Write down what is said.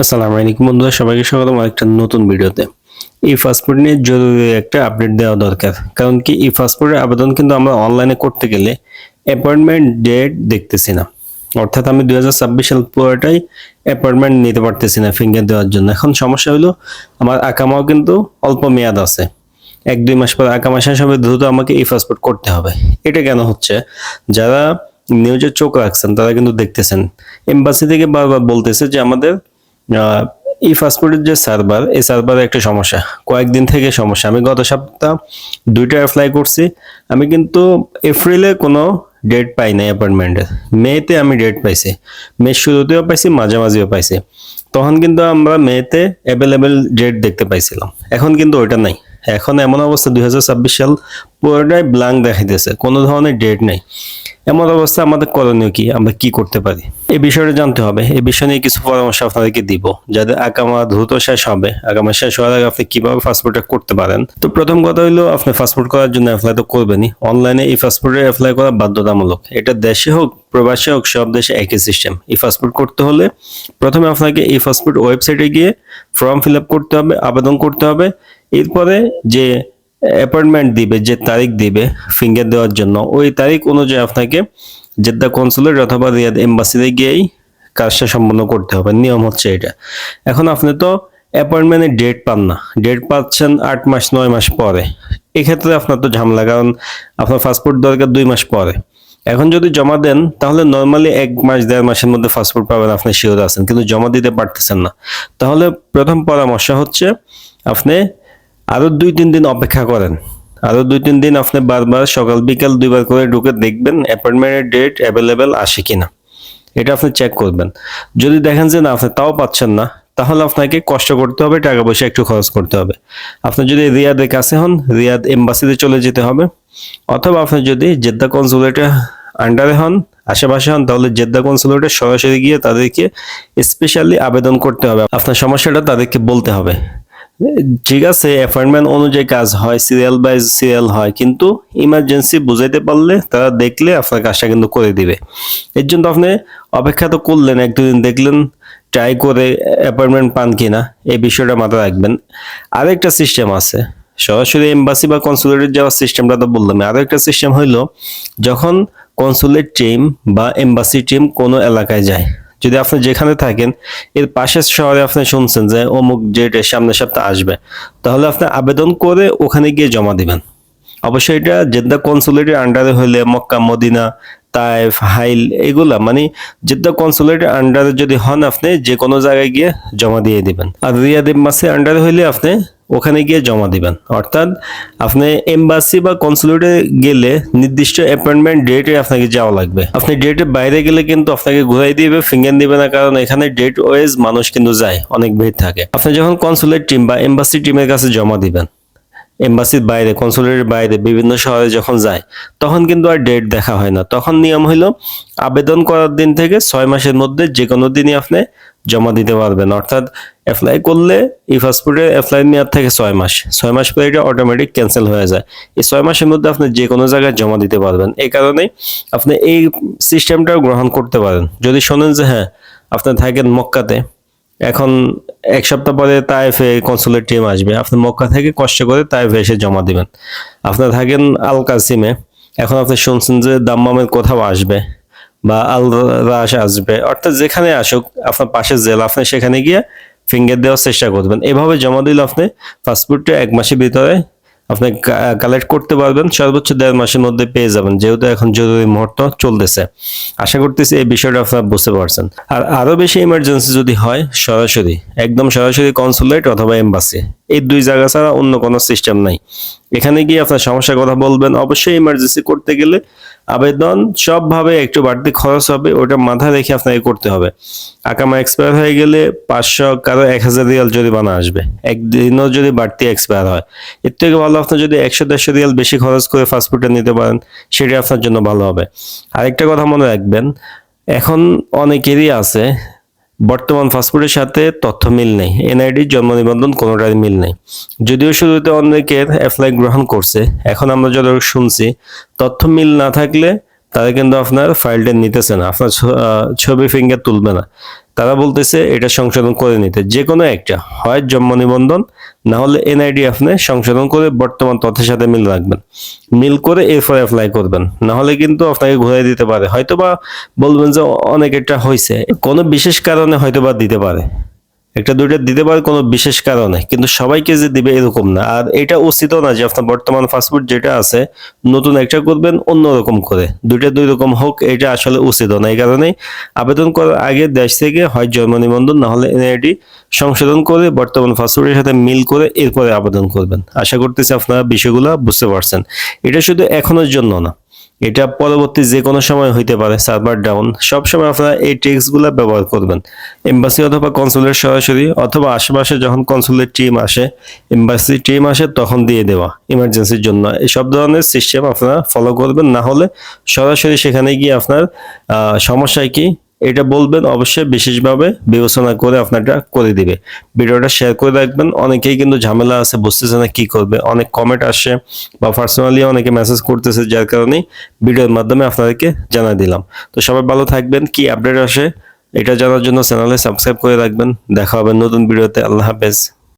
আসসালামু আলাইকুম বন্ধুরা, সবাইকে স্বাগতম আরেকটা নতুন ভিডিওতে। এই পাসপোর্ট নিয়ে জরুরি একটা আপডেট দেওয়া দরকার, কারণ কি এই পাসপোর্টের আবেদন কিন্তু আমরা অনলাইনে করতে গেলে অ্যাপয়েন্টমেন্ট ডেট দেখতেছি না। অর্থাৎ আমি 2026 সাল পুরোটাই অ্যাপয়েন্টমেন্ট নিতে পারতেছি না ফিঙ্গার দেওয়ার জন্য। এখন সমস্যা হলো আমার আকামাও কিন্তু অল্প মেয়াদ আছে, 1-2 মাস পর আকামা শেষ হবে, দ্রুত আমাকে এই পাসপোর্ট করতে হবে। এটা কেন হচ্ছে? যারা নিউজে চোখ রাখছেন তারা কিন্তু দেখতেছেন, এমবাসি থেকে বারবার বলতেছে যে আমাদের এই পাসপোর্টের যে সার্ভার, এই সার্ভারে একটা সমস্যা, কয়েকদিন থেকে সমস্যা। আমি গত সপ্তাহ 2টা অ্যাপ্লাই করছি, আমি কিন্তু এপ্রিলে কোনো ডেট পাই নাই অ্যাপয়েন্টমেন্টের। মেতে আমি ডেট পাইছি, মে শুরুতেও পাইছি, মাঝামাঝিও পাইছি। তখন কিন্তু আমরা মেতে অ্যাভেলেবেল ডেট দেখতে পাইছিলাম, এখন কিন্তু ওইটা নাই। এখন এমন অবস্থা 2026 সাল পুরোটাই ব্ল্যাঙ্ক দেখাইতেছে, কোনো ধরনের ডেট নেই। এমন অবস্থা আমাদের করণীয় কি, আমরা কি করতে পারি এই বিষয়টা জানতে হবে। এই বিষয় নিয়ে কিছু পরামর্শ আপনাদেরকে দিব, যাদের আকামা দ্রুত শেষ হবে। আকামা শেষ হওয়ার আগে আপনি কিভাবে পাসপোর্টটা করতে পারেন। তো প্রথম কথা হলো, আপনি পাসপোর্ট করার জন্য অ্যাপ্লাই তো করবেনই, অনলাইনে এই পাসপোর্টে অ্যাপ্লাই করা বাধ্যতামূলক। এটা দেশে হোক প্রবাসে হোক, সব দেশে একই সিস্টেম। এই পাসপোর্ট করতে হলে প্রথমে আপনাকে এই পাসপোর্ট ওয়েবসাইটে গিয়ে ফর্ম ফিল আপ করতে হবে, আবেদন করতে হবে। এরপরে যে অ্যাপয়েন্টমেন্ট দিবে, যে তারিখ দিবে ফিঙ্গার দেওয়ার জন্য, ওই তারিখ অনুযায়ী আপনাকে জেদ্দা কনসুলেট অথবা রিয়াদ এম্বাসিতে গিয়েই কাজটা সম্পন্ন করতে হবে। নিয়ম হচ্ছে এটা। এখন আপনি তো অ্যাপয়েন্টমেন্টের ডেট পান না, ডেট পাচ্ছেন 8 মাস 9 মাস পরে। এক্ষেত্রে আপনার তো ঝামেলা, কারণ আপনার পাসপোর্ট দরকার 2 মাস পরে। এখন যদি জমা দেন তাহলে নর্মালি 1 মাস 1.5 মাসের মধ্যে পাসপোর্ট পাবেন, আপনি শিওর আছেন, কিন্তু জমা দিতে পারতেছেন না। তাহলে প্রথম পরামর্শ হচ্ছে আপনি আরো 2-3 দিন অপেক্ষা করেন। আরো 2-3 দিন আপনি বারবার সকাল বিকাল 2বার করে ঢুকে দেখবেন অ্যাপয়েন্টমেন্টের ডেট অ্যাভেলেবেল আসে কিনা, এটা আপনি চেক করবেন। যদি দেখেন যে না, আপনি তাও পাচ্ছেন না, তাহলে আপনাকে কষ্ট করতে হবে, টাকা পয়সা একটু খরচ করতে হবে। আপনি যদি রিয়াদের কাছে হন, রিয়াদ এম্বাসিতে চলে যেতে হবে, অথবা আপনি যদি জেদ্দা কনসুলেটে আন্ডারে হন, আশেপাশে হন, তাহলে জেদ্দা কনসুলেটে সরাসরি গিয়ে তাদেরকে স্পেশালি আবেদন করতে হবে। আপনার সমস্যাটা তাদেরকে বলতে হবে। ঠিক আছে, অ্যাপয়েন্টমেন্ট অনুযায়ী কাজ হয়, সিরিয়াল বাই সিরিয়াল হয়, কিন্তু ইমার্জেন্সি বুঝাইতে পারলে তারা দেখলে আপনার কাজটা কিন্তু করে দিবে। এর জন্য আপনি অপেক্ষা তো করলেন, 1-2 দিন দেখলেন, ট্রাই করে অ্যাপয়েন্টমেন্ট পান কিনা, এই বিষয়টা মাথায় রাখবেন। আরেকটা সিস্টেম আছে, সরাসরি এমবাসি বা কনসুলেটের যাওয়ার সিস্টেমটা তো বললাম। আরেকটা সিস্টেম হইলো, যখন কনসুলেট টিম বা এমবাসি টিম কোনো এলাকায় যায়, যদি আপনি যেখানে থাকেন এর পাশের শহরে আপনি শুনছেন যে অমুক ডেটে সামনের সপ্তাহে আসবে, তাহলে আপনি আবেদন করে ওখানে গিয়ে জমা দিবেন। অবশ্যই এটা জেদ্দা কনসুলেটের আন্ডারে হইলে, মক্কা মদিনা তায়েফ হাইল এগুলা, মানে জেদ্দা কনসুলেটের আন্ডারে যদি হন, আপনি যে কোনো জায়গায় গিয়ে জমা দিয়ে দিবেন। আর রিয়াদ এম্বাসির আন্ডারে হইলে আপনি ওখানে গিয়ে জমা দিবেন। অর্থাৎ আপনি এমবাসি বা কনসুলেটে গেলে নির্দিষ্ট অ্যাপয়েন্টমেন্ট ডেটে আপনাকে যাওয়া লাগবে। আপনি ডেটের বাইরে গেলে কিন্তু আপনাকে ঘুরাই দিবে, ফিঙ্গার দিবে না, কারণ এখানে ডেট ওয়াইজ মানুষ কিন্তু যায়, অনেক ভিড় থাকে। আপনি যখন কনসুলেট টিম বা এমবাসি টিমের কাছে জমা দিবেন, এমবাসির বাইরে কনসুলেটের বাইরে বিভিন্ন শহরে যখন যায়, তখন কিন্তু আর ডেট দেখা হয় না। তখন নিয়ম হইলো, আবেদন করার দিন থেকে 6 মাসের মধ্যে যে কোনো দিনই আপনি জমা দিতে পারবেন। অর্থাৎ অ্যাপ্লাই করলে এই পাসপোর্টের অ্যাপ্লাই মেয়াদ থাকে 6 মাস, 6 মাস পরে এটা অটোমেটিক ক্যান্সেল হয়ে যায়। এই 6 মাসের মধ্যে আপনি যে কোনো জায়গায় জমা দিতে পারবেন। এই কারণে আপনি এই সিস্টেমটাও গ্রহণ করতে পারেন। যদি শোনেন যে হ্যাঁ, আপনি থাকেন মক্কাতে, এখন 1 সপ্তাহ পরে তায়েফে কনসুলেট টিম আসবে, আপনি মক্কা থেকে কষ্ট করে তায়েফে এসে জমা দিবেন। আপনার থাকেন আল কাসিমে, এখন আপনি শুনছেন যে দাম্মামের কোথাও আসবে বা আল রাশ আসবে, অর্থাৎ যেখানে আসুক আপনার পাশের জেলা, আপনি সেখানে গিয়ে ফিঙ্গার দেওয়ার চেষ্টা করবেন। এভাবে জমা দিলে আপনি পাসপোর্টটা 1 মাসের ভিতরে আপনি কালেক্ট করতে পারবেন, সর্বোচ্চ 1.5 মাসের মধ্যে পেয়ে যাবেন, যেহেতু এখন জরুরি মুহূর্ত চলতেছে। আশা করতেছি এই বিষয়টা আপনারা বুঝতে পারছেন। আর আরো বেশি ইমার্জেন্সি যদি হয়, সরাসরি একদম সরাসরি কনসুলেট অথবা এমবাসি, এই 2 জায়গা ছাড়া অন্য কোনো সিস্টেম নাই। এখানে গিয়ে আপনার সমস্যার কথা বলবেন। অবশ্যই ইমার্জেন্সি করতে গেলে আবেদন সবভাবে একটু বাড়তি খরচ হবে, ওটা মাথায় রেখে আপনাকে করতে হবে। আকামা এক্সপায়ার হয়ে গেলে 500 কারো 1000 রিয়াল জরিমানা আসবে, একদিনও যদি বাড়তি এক্সপায়ার হয়। এর থেকে ভালো আপনি যদি 100-150 রিয়াল বেশি খরচ করে পাসপোর্টটা নিতে পারেন, সেটা আপনার জন্য ভালো হবে। আরেকটা কথা মনে রাখবেন, এখন অনেকেরই আছে বর্তমান পাসপোর্টের সাথে তথ্য মিল নেই, এনআইডি জন্ম নিবন্ধন কোনোটার মিল নেই। যদিও শুরুতে অনেকের অ্যাপ্লাই গ্রহণ করছে, এখন আমরা যত শুনছি তথ্য মিল না থাকলে তারা কিন্তু আপনার ফাইলটা নিতেছে না, আপনার ছবি ফিঙ্গার তুলবে না। তারা বলতেছে এটা সংশোধন করে নিতে, যে কোনো একটা, হয় জন্ম নিবন্ধন না হলে এনআইডি আপনি সংশোধন করে বর্তমান তথ্যের সাথে মিল রাখবেন, মিল করে এরপর অ্যাপ্লাই করবেন, না হলে কিন্তু আপনাকে ঘুরিয়ে দিতে পারে। হয়তোবা বলবেন যে অনেক একটা হয়েছে, কোনো বিশেষ কারণে হয়তোবা দিতে পারে, একটা দুইটা দিতে পারে কোনো বিশেষ কারণে, কিন্তু সবাইকে যে দিবে এরকম না। আর এটা উচিতও না যে আপনার বর্তমান পাসপোর্ট যেটা আছে নতুন একটা করবেন অন্যরকম করে, দুইটা দুই রকম হোক, এটা আসলে উচিতও না। এই কারণেই আবেদন করার আগে দেশ থেকে হয় জন্ম নিবন্ধন না হলে এনআইডি সংশোধন করে বর্তমান পাসপোর্টের সাথে মিল করে এরপরে আবেদন করবেন। আশা করতেছি আপনারা বিষয়গুলো বুঝতে পারছেন। এটা শুধু এখনের জন্য না, এটা পরবর্তী যে কোনো সময় হইতে পারে, সার্ভার ডাউন, সব সময় আপনারা এই ট্রিক্সগুলো ব্যবহার করবেন। এম্বাসি অথবা কনসুলেট সরাসরি, অথবা আশেপাশে যখন কনসুলেট টিম আসে, এম্বাসি টিম আসে, তখন দিয়ে দেওয়া ইমার্জেন্সির জন্য। এই সব ধরনের সিস্টেম আপনারা ফলো করবেন, না হলে সরাসরি সেখানে গিয়ে আপনার সমস্যায় কি এটা বলবেন, অবশ্যই বিশেষভাবে বিবেচনা করে আপনারটা করে দিবে। ভিডিওটা শেয়ার করে রাখবেন। অনেকেই কিন্তু ঝামেলা আছে, বুঝতেছে না কি করবে, অনেক কমেন্ট আসে বা পার্সোনালি অনেকে মেসেজ করতেছে, যার কারণে ভিডিওর মাধ্যমে আপনাদেরকে জানাই দিলাম। তো সবাই ভালো থাকবেন, কি আপডেট আসে এটা জানার জন্য চ্যানেলে সাবস্ক্রাইব করে রাখবেন। দেখা হবে নতুন ভিডিওতে। আল্লাহ হাফেজ।